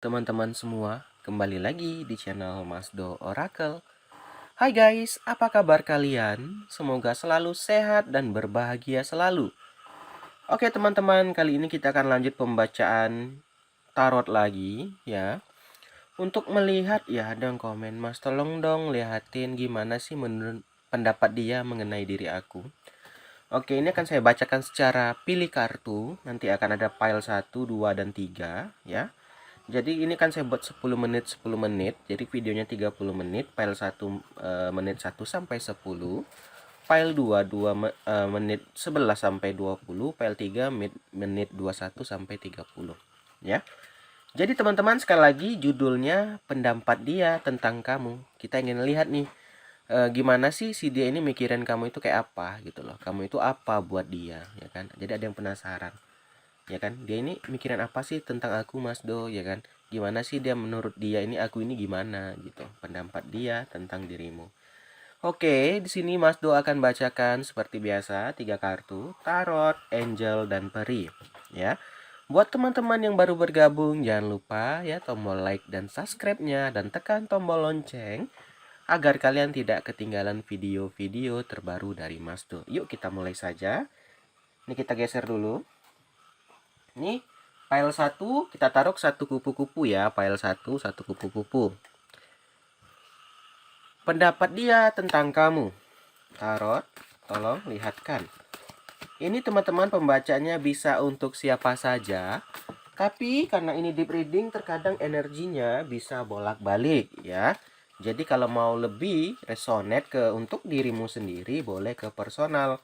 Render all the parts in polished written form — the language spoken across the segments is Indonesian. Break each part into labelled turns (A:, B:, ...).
A: teman-teman semua, kembali lagi di channel Masdo Oracle. Hai guys, apa kabar kalian? Semoga selalu sehat dan berbahagia selalu. Oke teman-teman, kali ini kita akan lanjut pembacaan tarot lagi ya. Untuk melihat ya, ada yang komen, Mas tolong dong lihatin gimana sih menurut pendapat dia mengenai diri aku. Oke, ini akan saya bacakan secara pilih kartu. Nanti akan ada pile 1, 2, dan 3 ya. Jadi ini kan saya buat 10 menit 10 menit. Jadi videonya 30 menit, file 1 menit 1 sampai 10, file 2 menit 11 sampai 20, file 3 menit 21 sampai 30 ya. Jadi teman-teman, sekali lagi judulnya pendapat dia tentang kamu. Kita ingin lihat nih gimana sih si dia ini mikirin kamu itu kayak apa gitu loh. Kamu itu apa buat dia ya kan. Jadi ada yang penasaran ya kan, dia ini mikirin apa sih tentang aku Mas Do ya kan, gimana sih dia menurut dia ini aku ini gimana gitu, pendapat dia tentang dirimu. Oke, di sini Mas Do akan bacakan seperti biasa 3 kartu tarot, angel, dan peri ya. Buat teman-teman yang baru bergabung, jangan lupa ya tombol like dan subscribe-nya dan tekan tombol lonceng agar kalian tidak ketinggalan video-video terbaru dari Mas Do. Yuk kita mulai saja. Ini kita geser dulu. Ini file 1 kita taruh satu kupu-kupu ya, file 1 satu kupu-kupu. Pendapat dia tentang kamu. Tarot, tolong lihatkan. Ini teman-teman pembacanya bisa untuk siapa saja. Tapi karena ini deep reading, terkadang energinya bisa bolak-balik ya. Jadi kalau mau lebih resonate ke untuk dirimu sendiri, boleh ke personal.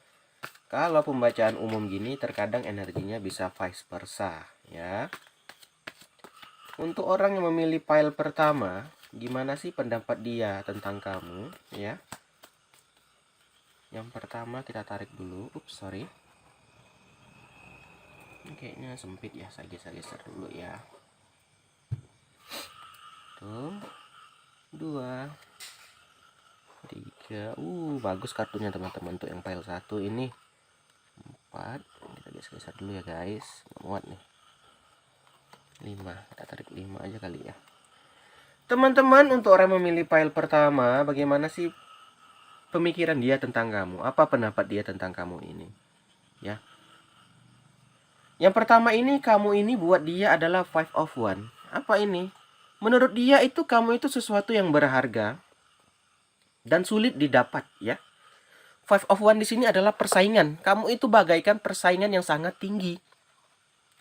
A: Kalau pembacaan umum gini, terkadang energinya bisa vice versa ya. Untuk orang yang memilih file pertama, gimana sih pendapat dia tentang kamu ya? Yang pertama kita tarik dulu. Ups, sorry. Ini kayaknya sempit ya, saya geser-geser dulu ya. Tuh, 2, 3. Bagus kartunya teman-teman. Untuk yang file 1 ini 4. Kita geser-geser dulu ya guys, nggak muat nih. 5, kita tarik 5 aja kali ya. Teman-teman, untuk orang memilih file pertama, bagaimana sih pemikiran dia tentang kamu? Apa pendapat dia tentang kamu ini? Ya. Yang pertama ini, kamu ini buat dia adalah 5 of 1. Apa ini? Menurut dia itu kamu itu sesuatu yang berharga dan sulit didapat ya. 5 of 1 di sini adalah persaingan. Kamu itu bagaikan persaingan yang sangat tinggi.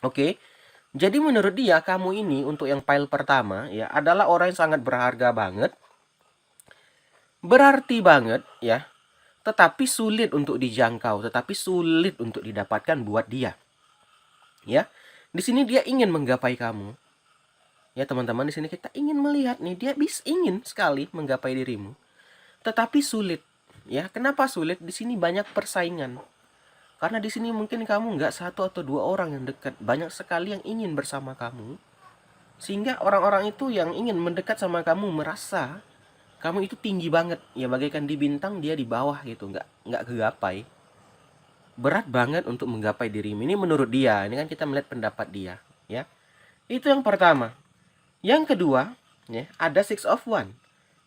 A: Oke. Jadi menurut dia kamu ini untuk yang file pertama ya adalah orang yang sangat berharga banget. Berarti banget ya. Tetapi sulit untuk dijangkau, tetapi sulit untuk didapatkan buat dia. Ya. Di sini dia ingin menggapai kamu. Ya teman-teman, di sini kita ingin melihat nih, dia ingin sekali menggapai dirimu. Tetapi sulit. Ya, kenapa sulit? Di sini banyak persaingan. Karena di sini mungkin kamu nggak 1 atau 2 orang yang dekat, banyak sekali yang ingin bersama kamu. Sehingga orang-orang itu yang ingin mendekat sama kamu merasa kamu itu tinggi banget, ya bagaikan di bintang, dia di bawah gitu, nggak kegapai. Berat banget untuk menggapai dirimu. Ini menurut dia. Ini kan kita melihat pendapat dia, ya. Itu yang pertama. Yang kedua, ya, ada 6 of 1.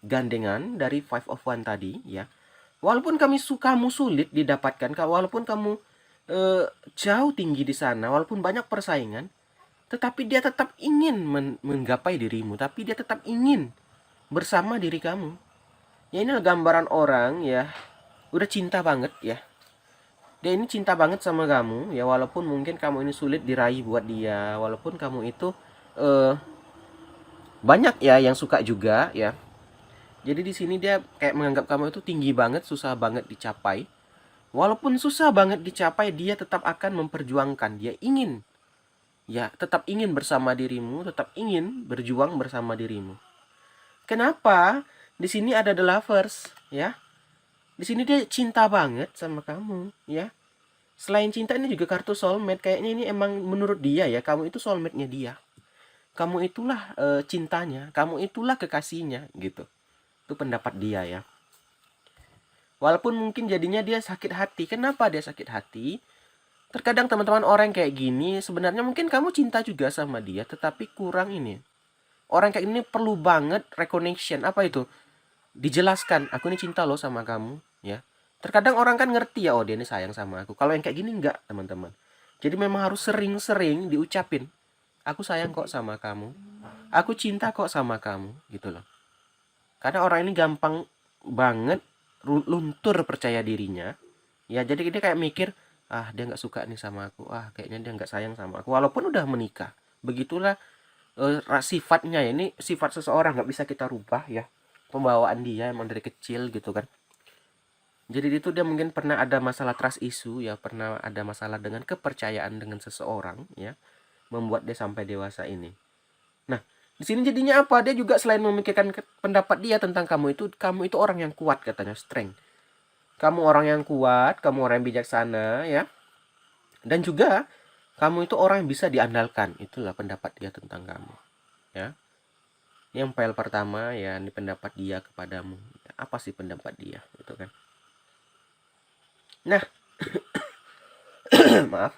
A: Gandengan dari 5 of 1 tadi, ya. Walaupun kamu sulit didapatkan, walaupun kamu jauh tinggi di sana, walaupun banyak persaingan, tetapi dia tetap ingin menggapai dirimu, tapi dia tetap ingin bersama diri kamu. Ya, ini gambaran orang ya, udah cinta banget ya. Dia ini cinta banget sama kamu ya, walaupun mungkin kamu ini sulit diraih buat dia, walaupun kamu itu banyak ya yang suka juga ya. Jadi di sini dia kayak menganggap kamu itu tinggi banget, susah banget dicapai. Walaupun susah banget dicapai, dia tetap akan memperjuangkan. Dia ingin ya, tetap ingin bersama dirimu, tetap ingin berjuang bersama dirimu. Kenapa? Di sini ada the lovers ya. Di sini dia cinta banget sama kamu ya. Selain cinta, ini juga kartu soulmate. Kayaknya ini emang menurut dia ya, kamu itu soulmate-nya dia. Kamu itulah cintanya, kamu itulah kekasihnya gitu. Itu pendapat dia ya. Walaupun mungkin jadinya dia sakit hati. Kenapa dia sakit hati? Terkadang teman-teman, orang kayak gini sebenarnya mungkin kamu cinta juga sama dia, tetapi kurang ini. Orang kayak ini perlu banget reconnection. Apa itu? Dijelaskan, aku ini cinta loh sama kamu, ya. Terkadang orang kan ngerti ya, oh dia ini sayang sama aku. Kalau yang kayak gini enggak, teman-teman. Jadi memang harus sering-sering diucapin, aku sayang kok sama kamu, aku cinta kok sama kamu, gitu loh. Karena orang ini gampang banget luntur percaya dirinya, ya. Jadi dia kayak mikir, ah dia nggak suka nih sama aku, ah kayaknya dia nggak sayang sama aku, walaupun udah menikah. Begitulah sifatnya. Ini sifat seseorang nggak bisa kita rubah, ya. Pembawaan dia emang dari kecil gitu kan. Jadi itu dia mungkin pernah ada masalah trust issue, ya, pernah ada masalah dengan kepercayaan dengan seseorang, ya, membuat dia sampai dewasa ini. Nah, di sini jadinya apa? Dia juga selain memikirkan pendapat dia tentang kamu itu orang yang kuat, katanya, strength. Kamu orang yang kuat, kamu orang yang bijaksana, ya. Dan juga kamu itu orang yang bisa diandalkan. Itulah pendapat dia tentang kamu, ya. Ini yang file pertama, ya, ini pendapat dia kepadamu. Apa sih pendapat dia, gitu kan? Nah, maaf.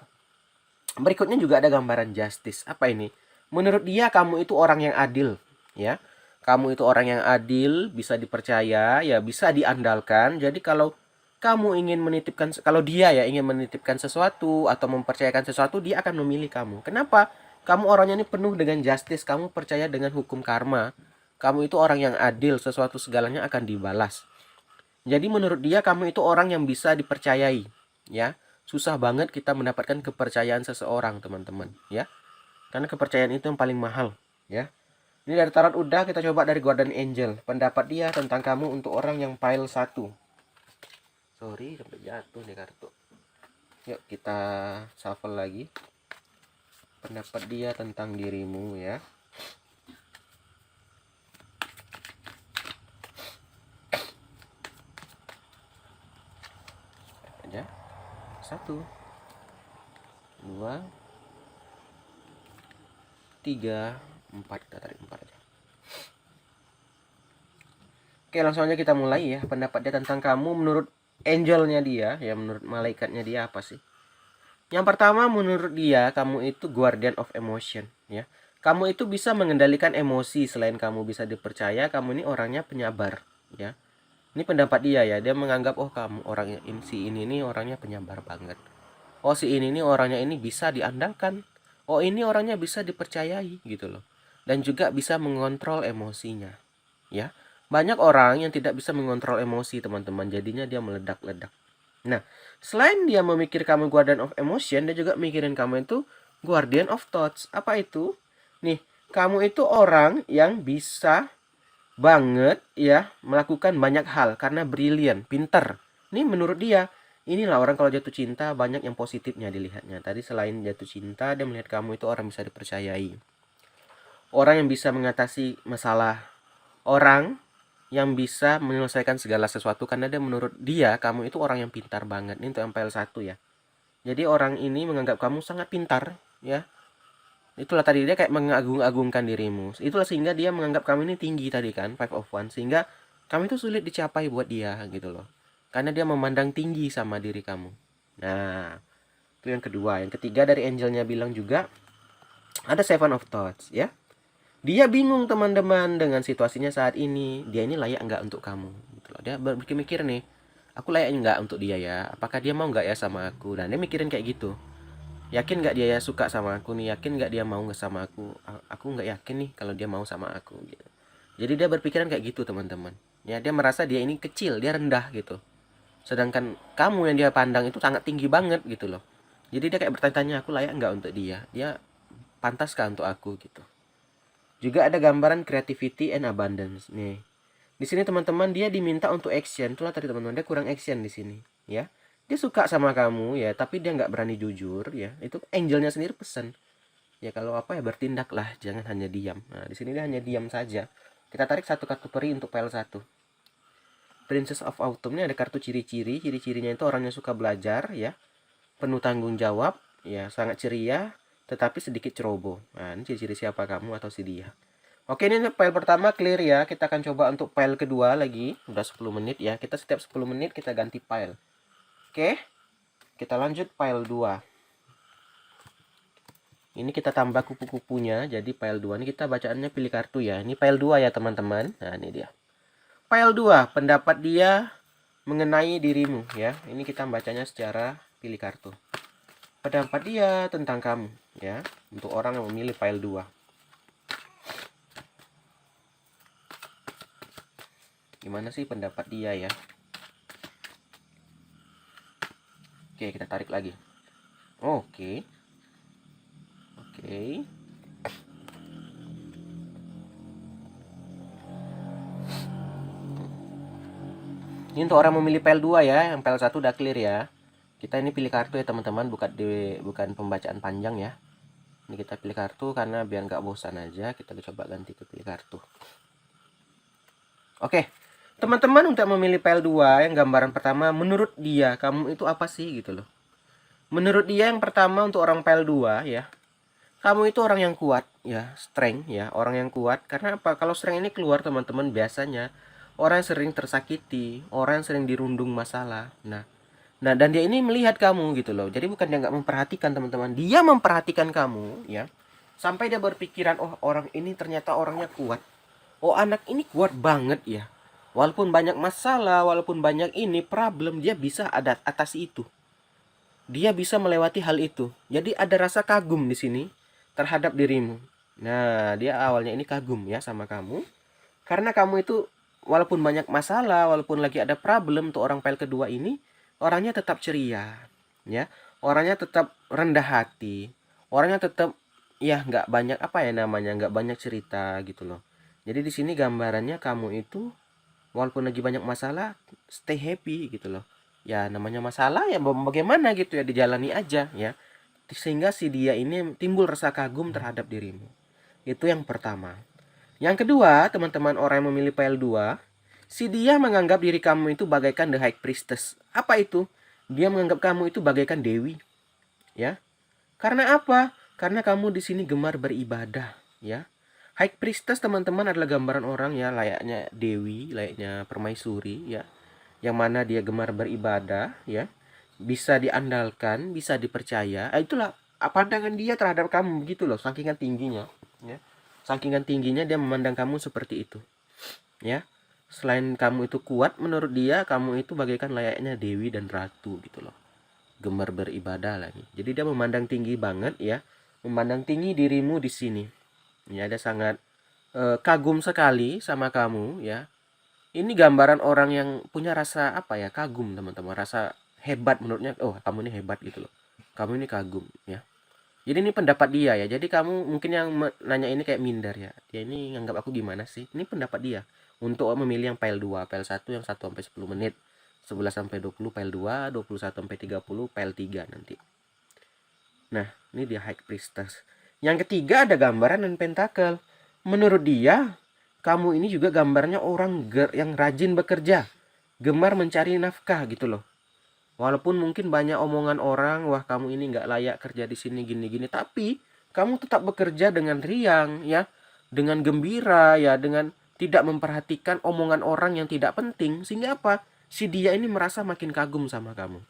A: Berikutnya juga ada gambaran justice. Apa ini? Menurut dia kamu itu orang yang adil, ya. Kamu itu orang yang adil, bisa dipercaya, ya, bisa diandalkan. Jadi kalau kamu ingin menitipkan, kalau dia ya ingin menitipkan sesuatu atau mempercayakan sesuatu, dia akan memilih kamu. Kenapa? Kamu orangnya ini penuh dengan justice, kamu percaya dengan hukum karma. Kamu itu orang yang adil, sesuatu segalanya akan dibalas. Jadi menurut dia kamu itu orang yang bisa dipercayai, ya. Susah banget kita mendapatkan kepercayaan seseorang, teman-teman, ya. Karena kepercayaan itu yang paling mahal, ya. Ini dari tarot udah, kita coba dari Guardian Angel. Pendapat dia tentang kamu untuk orang yang pile 1. Sorry, sampai jatuh nih kartu. Yuk kita shuffle lagi. Pendapat dia tentang dirimu, ya. Aja. 1, 2, 3, 4. Kita tarik 4 aja. Oke, langsung aja kita mulai, ya. Pendapat dia tentang kamu menurut angelnya dia, ya, menurut malaikatnya dia apa sih? Yang pertama, menurut dia kamu itu guardian of emotion, ya. Kamu itu bisa mengendalikan emosi. Selain kamu bisa dipercaya, kamu ini orangnya penyabar, ya. Ini pendapat dia, ya. Dia menganggap, oh kamu orang ini, si ini nih orangnya penyabar banget. Oh si ini nih orangnya ini bisa diandalkan. Oh ini orangnya bisa dipercayai, gitu loh. Dan juga bisa mengontrol emosinya, ya. Banyak orang yang tidak bisa mengontrol emosi, teman-teman. Jadinya dia meledak-ledak. Nah, selain dia memikir kamu guardian of emotion, dia juga mikirin kamu itu guardian of thoughts. Apa itu? Nih, kamu itu orang yang bisa banget, ya, melakukan banyak hal karena brilian, pinter. Ini menurut dia. Inilah orang kalau jatuh cinta banyak yang positifnya dilihatnya. Tadi selain jatuh cinta, dia melihat kamu itu orang bisa dipercayai. Orang yang bisa mengatasi masalah. Orang yang bisa menyelesaikan segala sesuatu karena dia menurut dia kamu itu orang yang pintar banget. Ini untuk MPL 1, ya. Jadi orang ini menganggap kamu sangat pintar, ya. Itulah tadi dia kayak mengagung-agungkan dirimu. Itulah sehingga dia menganggap kamu ini tinggi tadi kan, 5 of Wands, sehingga kamu itu sulit dicapai buat dia, gitu loh. Karena dia memandang tinggi sama diri kamu. Nah, itu yang kedua. Yang ketiga dari angelnya bilang juga ada 7 of Thoughts, ya. Dia bingung, teman-teman, dengan situasinya saat ini. Dia ini layak nggak untuk kamu, gitu loh. Dia berpikir-mikir nih, aku layak nggak untuk dia ya? Apakah dia mau nggak ya sama aku? Dan dia mikirin kayak gitu. Yakin nggak dia ya suka sama aku nih? Yakin nggak dia mau nggak sama aku? Aku nggak yakin nih kalau dia mau sama aku, gitu. Jadi dia berpikiran kayak gitu, teman-teman. Ya, dia merasa dia ini kecil, dia rendah gitu. Sedangkan kamu yang dia pandang itu sangat tinggi banget, gitu loh. Jadi dia kayak bertanya-tanya, aku layak nggak untuk dia? Dia pantaskah untuk aku, gitu. Juga ada gambaran creativity and abundance nih. Di sini teman-teman dia diminta untuk action. Itulah tadi teman-teman, dia kurang action di sini, ya. Dia suka sama kamu, ya, tapi dia nggak berani jujur, ya. Itu angelnya sendiri pesan. Ya kalau apa ya bertindaklah, jangan hanya diam. Nah, di sini dia hanya diam saja. Kita tarik satu kartu peri untuk pile 1. Princess of Autumn ini ada kartu ciri-ciri. Ciri-cirinya itu orangnya suka belajar, ya. Penuh tanggung jawab, ya, sangat ceria, tetapi sedikit ceroboh. Nah, ini ciri-ciri siapa, kamu atau si dia. Oke, ini file pertama clear, ya. Kita akan coba untuk file kedua lagi. Udah 10 menit, ya. Kita setiap 10 menit kita ganti file. Oke. Kita lanjut file 2. Ini kita tambah kupu-kupunya. Jadi file 2 ini kita bacaannya pilih kartu ya. Ini file 2 ya teman-teman. Nah ini dia. File 2, pendapat dia mengenai dirimu ya. Ini kita bacanya secara pilih kartu. Pendapat dia tentang kamu ya. Untuk orang yang memilih file 2. Gimana sih pendapat dia ya? Oke, kita tarik lagi. Oke. Ini untuk orang memilih file 2 ya. Yang file 1 udah clear ya. Kita ini pilih kartu ya teman-teman, bukan pembacaan panjang ya. Ini kita pilih kartu karena biar nggak bosan aja. Kita coba ganti ke pilih kartu. Oke, teman-teman untuk memilih file 2 yang gambaran pertama, menurut dia kamu itu apa sih gitu loh. Menurut dia yang pertama untuk orang file 2 ya, kamu itu orang yang kuat ya, strength ya, orang yang kuat. Karena apa? Kalau strength ini keluar teman-teman biasanya orang yang sering tersakiti, orang yang sering dirundung masalah. Nah, dan dia ini melihat kamu gitu loh. Jadi bukan dia nggak memperhatikan teman-teman, dia memperhatikan kamu ya. Sampai dia berpikiran, oh orang ini ternyata orangnya kuat. Oh anak ini kuat banget ya. Walaupun banyak masalah, walaupun banyak ini problem, dia bisa atasi itu. Dia bisa melewati hal itu. Jadi ada rasa kagum di sini terhadap dirimu. Nah, dia awalnya ini kagum ya sama kamu. Karena kamu itu walaupun banyak masalah, walaupun lagi ada problem untuk orang file kedua ini, orangnya tetap ceria, ya. Orangnya tetap rendah hati. Orangnya tetap ya nggak banyak apa ya namanya, nggak banyak cerita gitu loh. Jadi di sini gambarannya kamu itu walaupun lagi banyak masalah, stay happy gitu loh. Ya namanya masalah ya bagaimana gitu ya, dijalani aja ya. Sehingga si dia ini timbul rasa kagum terhadap dirimu. Itu yang pertama. Yang kedua, teman-teman orang yang memilih file 2, si dia menganggap diri kamu itu bagaikan the high priestess. Apa itu? Dia menganggap kamu itu bagaikan dewi. Ya. Karena apa? Karena kamu di sini gemar beribadah, ya. High priestess teman-teman adalah gambaran orang ya layaknya dewi, layaknya permaisuri ya. Yang mana dia gemar beribadah ya. Bisa diandalkan, bisa dipercaya. Itulah pandangan dia terhadap kamu begitu loh, sakingan tingginya ya. Sakingan tingginya dia memandang kamu seperti itu. Ya. Selain kamu itu kuat, menurut dia kamu itu bagaikan layaknya dewi dan ratu gitu loh. Gemar beribadah lagi. Jadi dia memandang tinggi banget ya. Memandang tinggi dirimu di sini. Ya, dia sangat kagum sekali sama kamu ya. Ini gambaran orang yang punya rasa apa ya? Kagum, teman-teman. Rasa hebat menurutnya. Oh, kamu ini hebat gitu loh. Kamu ini kagum ya. Jadi ini pendapat dia ya. Jadi kamu mungkin yang nanya ini kayak minder ya. Dia ini nganggap aku gimana sih? Ini pendapat dia. Untuk memilih yang file 2, file 1 yang 1 sampai 10 menit. 11 sampai 20 file 2, 21 sampai 30 file 3 nanti. Nah, ini dia high priestess. Yang ketiga ada gambaran dan pentakel. Menurut dia, kamu ini juga gambarnya orang yang rajin bekerja, gemar mencari nafkah gitu loh. Walaupun mungkin banyak omongan orang, wah kamu ini nggak layak kerja di sini gini-gini, tapi kamu tetap bekerja dengan riang ya, dengan gembira ya, dengan tidak memperhatikan omongan orang yang tidak penting, sehingga apa? Si dia ini merasa makin kagum sama kamu.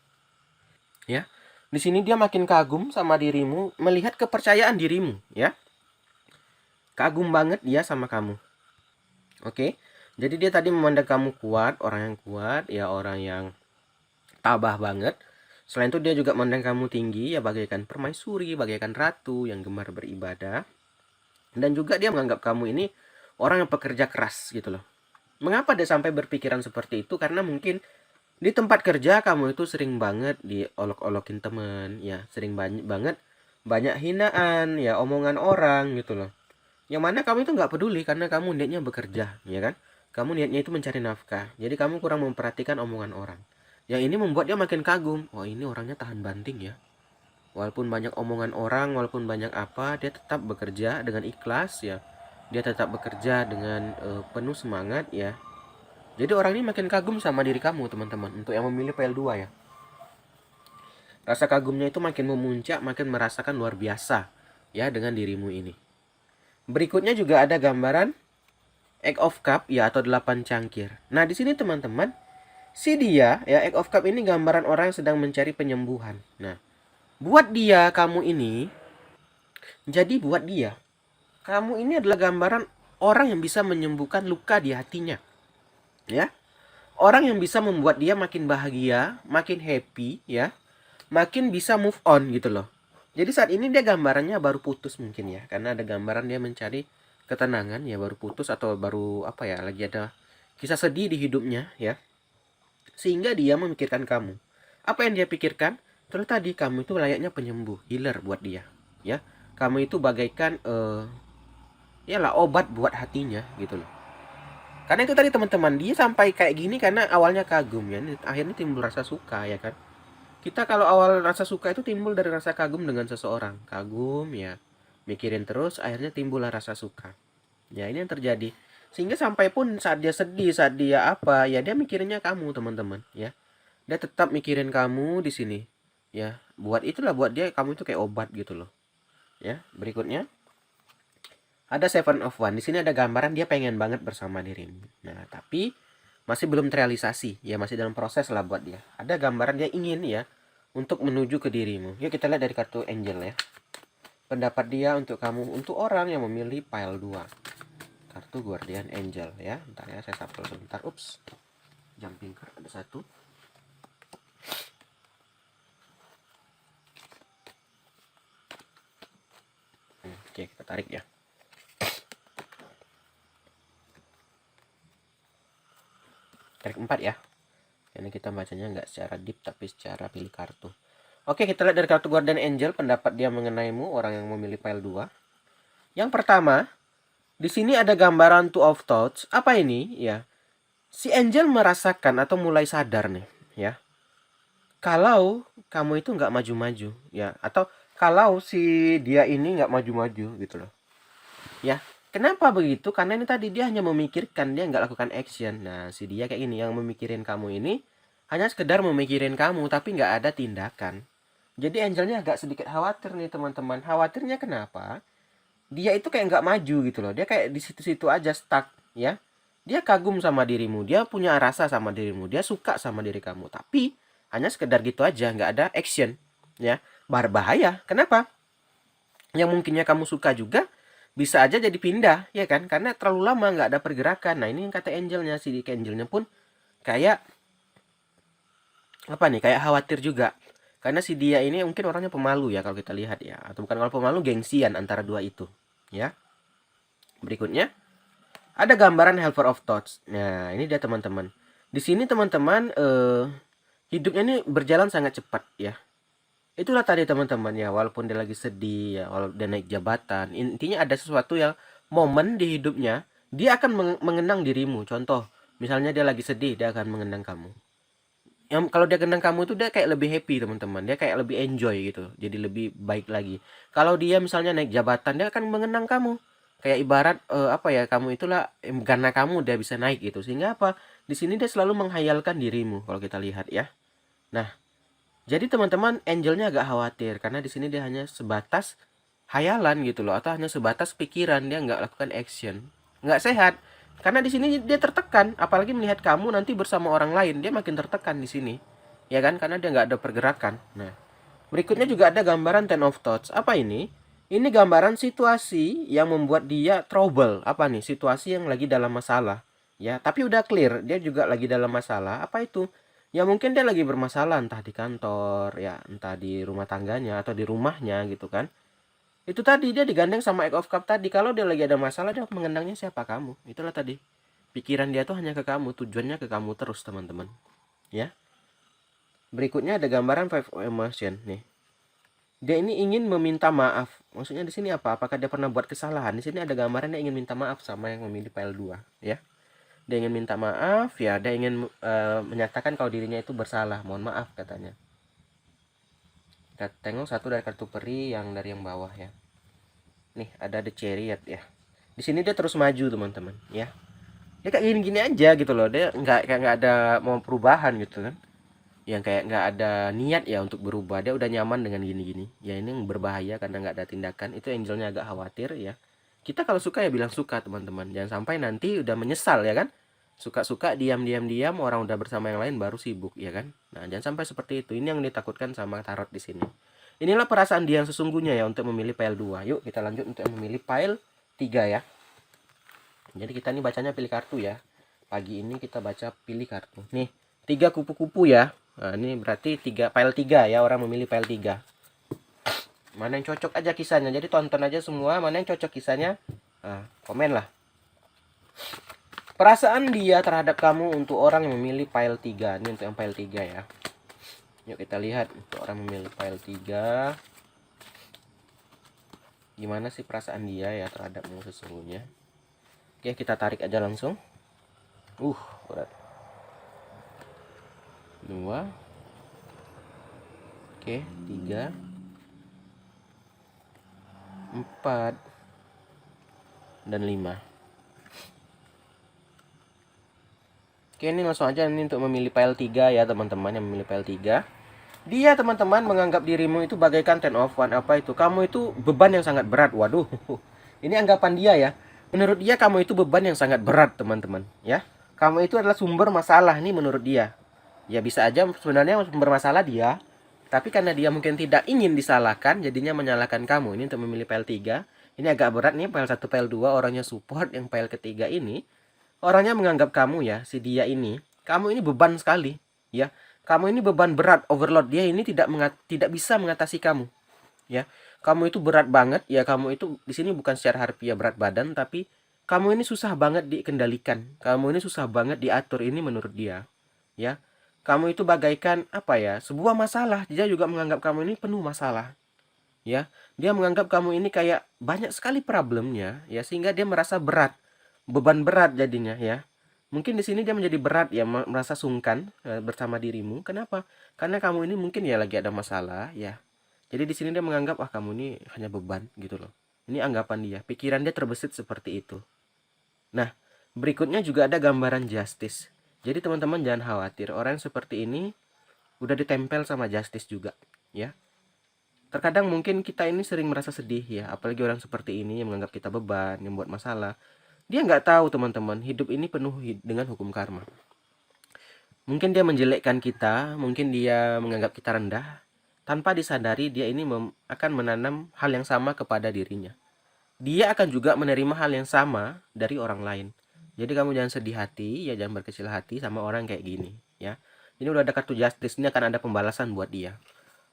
A: Ya. Di sini dia makin kagum sama dirimu, melihat kepercayaan dirimu, ya. Kagum banget dia sama kamu. Oke. Jadi dia tadi memandang kamu kuat, orang yang kuat, ya orang yang tabah banget. Selain itu dia juga memandang kamu tinggi, ya bagaikan permaisuri, bagaikan ratu yang gemar beribadah. Dan juga dia menganggap kamu ini orang yang pekerja keras gitu loh. Mengapa dia sampai berpikiran seperti itu? Karena mungkin di tempat kerja kamu itu sering banget diolok-olokin temen ya, sering banget banyak hinaan ya, omongan orang gitu loh, yang mana kamu itu nggak peduli karena kamu niatnya bekerja ya kan, kamu niatnya itu mencari nafkah, jadi kamu kurang memperhatikan omongan orang. Yang ini membuat dia makin kagum, oh ini orangnya tahan banting ya, walaupun banyak omongan orang, walaupun banyak apa, dia tetap bekerja dengan ikhlas ya, dia tetap bekerja dengan penuh semangat ya. Jadi orang ini makin kagum sama diri kamu teman-teman, untuk yang memilih PL2 ya. Rasa kagumnya itu makin memuncak, makin merasakan luar biasa ya dengan dirimu ini. Berikutnya juga ada gambaran Egg of Cup ya, atau 8 cangkir. Nah di sini teman-teman, si dia ya, Egg of Cup ini gambaran orang yang sedang mencari penyembuhan. Nah buat dia kamu ini Jadi buat dia, kamu ini adalah gambaran orang yang bisa menyembuhkan luka di hatinya, ya. Orang yang bisa membuat dia makin bahagia, makin happy, ya, makin bisa move on gitu loh. Jadi saat ini dia gambarannya baru putus mungkin ya, karena ada gambaran dia mencari ketenangan ya, baru putus atau baru apa ya, lagi ada kisah sedih di hidupnya ya. Sehingga dia memikirkan kamu. Apa yang dia pikirkan? Terus tadi kamu itu layaknya penyembuh, healer buat dia, ya. Kamu itu bagaikan ya lah obat buat hatinya gitu loh. Karena itu tadi teman-teman, dia sampai kayak gini karena awalnya kagum ya, akhirnya timbul rasa suka ya kan. Kita kalau awal rasa suka itu timbul dari rasa kagum dengan seseorang. Kagum ya, mikirin terus, akhirnya timbullah rasa suka. Ya ini yang terjadi. Sehingga sampai pun saat dia sedih, saat dia apa, ya dia mikirinnya kamu teman-teman. Ya, dia tetap mikirin kamu di sini. Ya, buat dia kamu itu kayak obat gitu loh. Ya, berikutnya ada Seven of One. Di sini ada gambaran dia pengen banget bersama dirimu. Nah, tapi masih belum terrealisasi. Ya, masih dalam proses lah buat dia. Ada gambaran dia ingin ya untuk menuju ke dirimu. Yuk kita lihat dari kartu Angel ya. Pendapat dia untuk kamu, untuk orang yang memilih pile 2. Kartu Guardian Angel ya. Bentar ya, saya shuffle sebentar. Ups. Jumping card ada satu. Oke, kita tarik ya. Tarik 4 ya. Ini kita bacanya nggak secara deep tapi secara pilih kartu. Oke, kita lihat dari kartu Guardian Angel, pendapat dia mengenaimu, orang yang memilih pile 2. Yang pertama, di sini ada gambaran Two of Thoughts. Apa ini? Ya, si Angel merasakan atau mulai sadar nih, ya. Kalau kamu itu nggak maju-maju, ya, atau kalau si dia ini nggak maju-maju gitu loh. Ya, kenapa begitu? Karena ini tadi dia hanya memikirkan, dia nggak lakukan action. Nah, si dia kayak gini, yang memikirin kamu ini hanya sekedar memikirin kamu, tapi nggak ada tindakan. Jadi Angelnya agak sedikit khawatir nih teman-teman. Khawatirnya kenapa? Dia itu kayak nggak maju gitu loh. Dia kayak di situ-situ aja stuck ya. Dia kagum sama dirimu, dia punya rasa sama dirimu, dia suka sama diri kamu. Tapi hanya sekedar gitu aja, nggak ada action ya. Berbahaya. Kenapa? Yang mungkinnya kamu suka juga bisa aja jadi pindah ya kan, karena terlalu lama nggak ada pergerakan. Nah ini yang kata Angelnya, si Angelnya pun kayak apa nih, kayak khawatir juga karena si dia ini mungkin orangnya pemalu ya kalau kita lihat ya, atau bukan, kalau pemalu gengsian antara dua itu ya. Berikutnya ada gambaran Helper of Thoughts. Nah ini dia teman-teman, di sini teman-teman hidupnya ini berjalan sangat cepat ya. Itulah tadi teman-teman ya, walaupun dia lagi sedih ya, walaupun dia naik jabatan, intinya ada sesuatu yang momen di hidupnya dia akan mengenang dirimu. Contoh, misalnya dia lagi sedih, dia akan mengenang kamu. Yang kalau dia kenang kamu itu dia kayak lebih happy teman-teman, dia kayak lebih enjoy gitu, jadi lebih baik lagi. Kalau dia misalnya naik jabatan, dia akan mengenang kamu, kayak ibarat apa ya, kamu itulah karena kamu dia bisa naik gitu. Sehingga apa, di sini dia selalu menghayalkan dirimu kalau kita lihat ya. Nah, jadi teman-teman, Angelnya agak khawatir karena di sini dia hanya sebatas hayalan gitu loh, atau hanya sebatas pikiran, dia nggak lakukan action. Nggak sehat. Karena di sini dia tertekan, apalagi melihat kamu nanti bersama orang lain, dia makin tertekan di sini. Ya kan? Karena dia nggak ada pergerakan. Nah, berikutnya juga ada gambaran Ten of Thoughts. Apa ini? Ini gambaran situasi yang membuat dia trouble. Apa nih? Situasi yang lagi dalam masalah. Ya, tapi udah clear, dia juga lagi dalam masalah. Apa itu? Ya mungkin dia lagi bermasalah entah di kantor, ya entah di rumah tangganya atau di rumahnya gitu kan. Itu tadi dia digandeng sama Egg of Cup tadi. Kalau dia lagi ada masalah, dia mengenangnya siapa? Kamu. Itulah tadi. Pikiran dia tuh hanya ke kamu, tujuannya ke kamu terus, teman-teman. Ya. Berikutnya ada gambaran Five of Emotion nih. Dia ini ingin meminta maaf. Maksudnya di sini apa? Apakah dia pernah buat kesalahan? Di sini ada gambaran dia ingin minta maaf sama yang memilih pile 2, ya. Dia ingin minta maaf, ya, dia ingin menyatakan kalau dirinya itu bersalah. Mohon maaf katanya. Kita tengok satu dari kartu peri yang dari yang bawah ya. Nih, ada The Chariot ya. Di sini dia terus maju, teman-teman, ya. Dia kayak gini-gini aja gitu loh. Dia nggak ada mau perubahan gitu kan. Yang kayak nggak ada niat ya untuk berubah. Dia udah nyaman dengan gini-gini. Ya ini yang berbahaya karena nggak ada tindakan. Itu Angelnya agak khawatir ya. Kita kalau suka ya bilang suka, teman-teman. Jangan sampai nanti udah menyesal ya kan. Suka-suka diam-diam orang udah bersama yang lain baru sibuk ya kan. Nah, jangan sampai seperti itu. Ini yang ditakutkan sama tarot di sini. Inilah perasaan dia yang sesungguhnya ya untuk memilih file 2. Yuk kita lanjut untuk memilih file 3 ya. Jadi kita ini bacanya pilih kartu ya. Pagi ini kita baca pilih kartu. Nih, 3 kupu-kupu ya. Nah, ini berarti file 3 ya, orang memilih file 3. Mana yang cocok aja kisahnya. Jadi tonton aja semua, mana yang cocok kisahnya. Nah, komen lah. Perasaan dia terhadap kamu untuk orang yang memilih file 3. Ini untuk yang file 3 ya. Yuk kita lihat untuk orang memilih file 3. Gimana sih perasaan dia ya terhadapmu sesungguhnya. Oke, kita tarik aja langsung. Berat. 2. Oke, 3. 4 dan 5. Oke, ini langsung aja ini untuk memilih file 3 ya teman-teman yang memilih file 3. Dia teman-teman menganggap dirimu itu bagaikan 10 of 1. Apa itu? Kamu itu beban yang sangat berat. Waduh. Ini anggapan dia ya. Menurut dia kamu itu beban yang sangat berat teman-teman ya. Kamu itu adalah sumber masalah nih menurut dia. Ya bisa aja sebenarnya sumber masalah dia. Tapi karena dia mungkin tidak ingin disalahkan, jadinya menyalahkan kamu. Ini untuk memilih file 3. Ini agak berat nih, file 1, file 2 orangnya support. Yang file ketiga ini, orangnya menganggap kamu ya, si dia ini, kamu ini beban sekali. Ya, kamu ini beban berat, overload. Dia ini tidak bisa mengatasi kamu. Ya, kamu itu berat banget. Ya, kamu itu di sini bukan secara harfiah berat badan, tapi kamu ini susah banget dikendalikan. Kamu ini susah banget diatur, ini menurut dia. Ya, kamu itu bagaikan apa ya, sebuah masalah. Dia juga menganggap kamu ini penuh masalah ya. Dia menganggap kamu ini kayak banyak sekali problemnya ya, sehingga dia merasa berat, beban berat jadinya ya. Mungkin di sini dia menjadi berat ya, merasa sungkan bersama dirimu. Kenapa? Karena kamu ini mungkin ya lagi ada masalah ya. Jadi di sini dia menganggap kamu ini hanya beban gitu loh. Ini anggapan dia, pikiran dia terbesit seperti itu. Nah, berikutnya juga ada gambaran justice. Jadi teman-teman jangan khawatir, orang yang seperti ini udah ditempel sama justice juga ya. Terkadang mungkin kita ini sering merasa sedih ya, apalagi orang seperti ini yang menganggap kita beban, yang buat masalah. Dia nggak tahu teman-teman, hidup ini penuh dengan hukum karma. Mungkin dia menjelekkan kita, mungkin dia menganggap kita rendah, tanpa disadari dia ini akan menanam hal yang sama kepada dirinya. Dia akan juga menerima hal yang sama dari orang lain. Jadi kamu jangan sedih hati, ya jangan berkecil hati sama orang kayak gini ya. Ini udah ada kartu justice, ini akan ada pembalasan buat dia.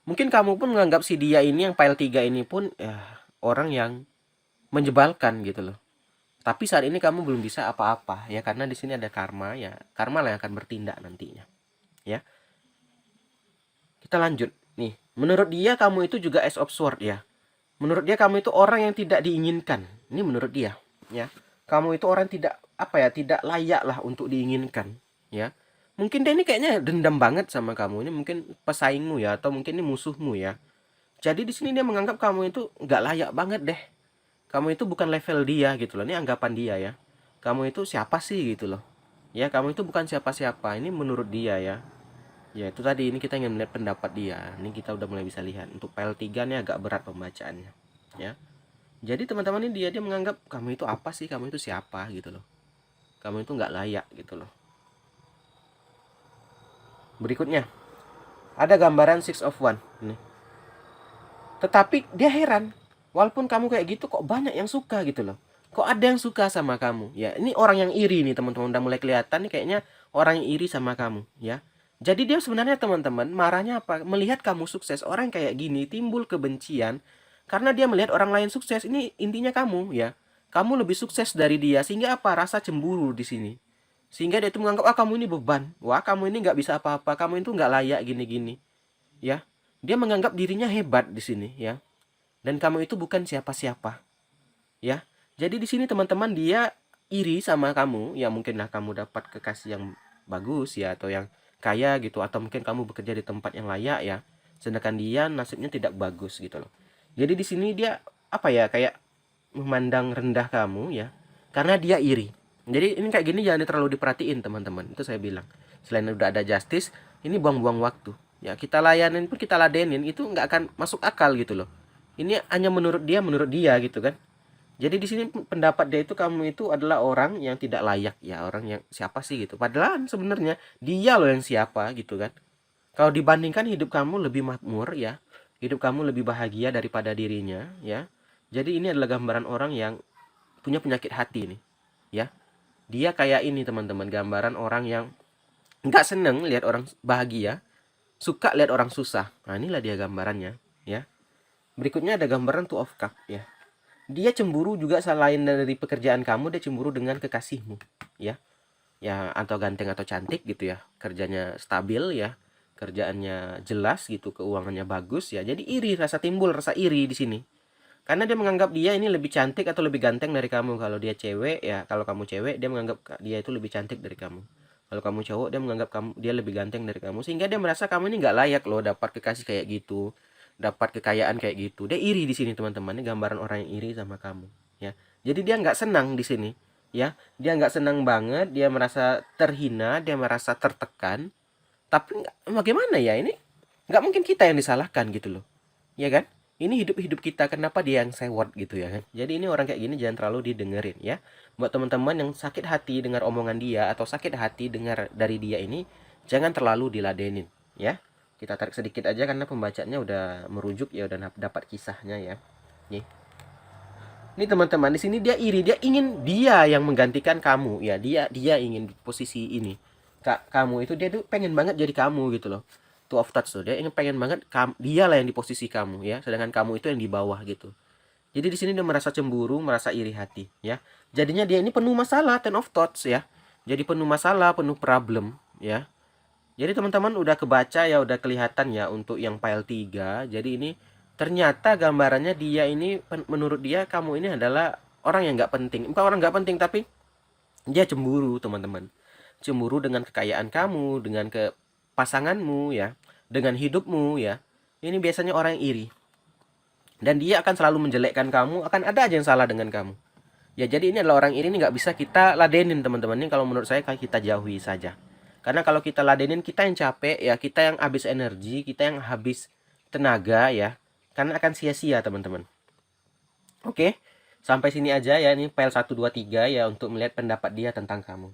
A: Mungkin kamu pun menganggap si dia ini yang file 3 ini pun orang yang menjebalkan gitu loh. Tapi saat ini kamu belum bisa apa-apa ya, karena di sini ada karma ya. Karma lah yang akan bertindak nantinya. Ya. Kita lanjut nih. Menurut dia kamu itu juga Ace of Sword ya. Menurut dia kamu itu orang yang tidak diinginkan. Ini menurut dia ya. Kamu itu orang tidak tidak layak lah untuk diinginkan ya. Mungkin dia ini kayaknya dendam banget sama kamu. Ini mungkin pesaingmu ya, atau mungkin ini musuhmu ya. Jadi di sini dia menganggap kamu itu nggak layak banget deh. Kamu itu bukan level dia gitu loh. Ini anggapan dia ya. Kamu itu siapa sih gitu loh. Ya, kamu itu bukan siapa-siapa. Ini menurut dia ya. Ya, itu tadi ini kita ingin melihat pendapat dia. Ini kita udah mulai bisa lihat. Untuk file 3 nih agak berat pembacaannya. Ya. Jadi teman-teman ini dia menganggap kamu itu apa sih? Kamu itu siapa gitu loh. Kamu itu nggak layak gitu loh. Berikutnya ada gambaran 6 of 1 nih. Tetapi dia heran, walaupun kamu kayak gitu kok banyak yang suka gitu loh. Kok ada yang suka sama kamu ya. Ini orang yang iri nih teman-teman, udah mulai kelihatan nih kayaknya orang yang iri sama kamu ya. Jadi dia sebenarnya teman-teman marahnya apa? Melihat kamu sukses, orang kayak gini timbul kebencian karena dia melihat orang lain sukses. Ini intinya kamu ya. Kamu lebih sukses dari dia, sehingga apa? Rasa cemburu di sini. Sehingga dia itu menganggap kamu ini beban. Wah, kamu ini nggak bisa apa-apa. Kamu itu nggak layak gini-gini. Ya, dia menganggap dirinya hebat di sini ya. Dan kamu itu bukan siapa-siapa. Ya. Jadi di sini teman-teman dia iri sama kamu. Ya mungkinlah kamu dapat kekasih yang bagus ya, atau yang kaya gitu, atau mungkin kamu bekerja di tempat yang layak ya. Sedangkan dia nasibnya tidak bagus gitu loh. Jadi di sini dia kayak memandang rendah kamu ya, karena dia iri. Jadi ini kayak gini jangan terlalu diperhatiin teman-teman. Itu saya bilang. Selain udah ada justice, ini buang-buang waktu. Ya kita layanin pun kita ladenin itu nggak akan masuk akal gitu loh. Ini hanya menurut dia gitu kan. Jadi di sini pendapat dia itu kamu itu adalah orang yang tidak layak ya, orang yang siapa sih gitu. Padahal sebenarnya dia loh yang siapa gitu kan. Kalau dibandingkan hidup kamu lebih makmur ya, hidup kamu lebih bahagia daripada dirinya, ya. Jadi ini adalah gambaran orang yang punya penyakit hati nih, ya. Dia kayak ini teman-teman, gambaran orang yang nggak seneng lihat orang bahagia, suka lihat orang susah. Nah, inilah dia gambarannya, ya. Berikutnya ada gambaran Two of Cup, ya. Dia cemburu juga selain dari pekerjaan kamu, dia cemburu dengan kekasihmu, ya. Ya, atau ganteng atau cantik gitu ya. Kerjanya stabil ya. Kerjaannya jelas gitu, keuangannya bagus ya. Jadi iri, timbul rasa iri di sini. Karena dia menganggap dia ini lebih cantik atau lebih ganteng dari kamu. Kalau dia cewek ya, kalau kamu cewek dia menganggap dia itu lebih cantik dari kamu. Kalau kamu cowok dia menganggap dia lebih ganteng dari kamu, sehingga dia merasa kamu ini nggak layak loh dapat kekasih kayak gitu, dapat kekayaan kayak gitu. Dia iri di sini teman-teman. Ini gambaran orang yang iri sama kamu, ya. Jadi dia nggak senang di sini, ya. Dia nggak senang banget. Dia merasa terhina, dia merasa tertekan. Tapi bagaimana ya, ini nggak mungkin kita yang disalahkan gitu loh, ya kan? Ini hidup-hidup kita, kenapa dia yang sewot gitu ya kan? Jadi ini orang kayak gini jangan terlalu didengerin ya. Buat teman-teman yang sakit hati dengar omongan dia atau sakit hati dengar dari dia ini, jangan terlalu diladenin ya. Kita tarik sedikit aja karena pembacanya udah merujuk ya, udah dapat kisahnya ya. Nih. Ini teman-teman, di sini dia iri, dia ingin dia yang menggantikan kamu ya, dia ingin di posisi ini. Kamu itu dia tuh pengen banget jadi kamu gitu loh. Two of Touch tuh, dia ingin pengen banget dia lah yang di posisi kamu ya, sedangkan kamu itu yang di bawah gitu. Jadi di sini dia merasa cemburu, merasa iri hati ya. Jadinya dia ini penuh masalah, Ten of Thoughts ya. Jadi penuh masalah, penuh problem ya. Jadi teman-teman udah kebaca ya, udah kelihatan ya untuk yang file 3. Jadi ini ternyata gambarannya dia ini, menurut dia kamu ini adalah orang yang nggak penting. Bukan orang nggak penting, tapi dia cemburu teman-teman. Cemburu dengan kekayaan kamu, dengan ke pasanganmu ya, dengan hidupmu ya. Ini biasanya orang yang iri. Dan dia akan selalu menjelekkan kamu, akan ada aja yang salah dengan kamu. Ya jadi ini adalah orang iri, ini nggak bisa kita ladenin teman-teman. Ini kalau menurut saya kita jauhi saja. Karena kalau kita ladenin, kita yang capek ya, kita yang habis energi, kita yang habis tenaga ya. Karena akan sia-sia teman-teman. Oke, sampai sini aja ya, ini file 1, 2, 3 ya untuk melihat pendapat dia tentang kamu.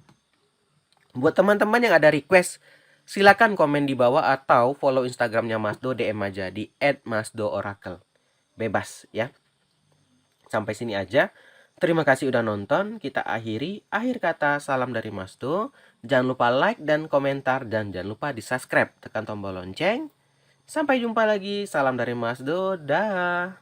A: Buat teman-teman yang ada request, silakan komen di bawah atau follow Instagramnya Masdo, DM aja di @masdooracle. Bebas ya. Sampai sini aja. Terima kasih udah nonton. Kita akhiri. Akhir kata, salam dari Masdo. Jangan lupa like dan komentar, dan jangan lupa di subscribe. Tekan tombol lonceng. Sampai jumpa lagi. Salam dari Masdo. Dah.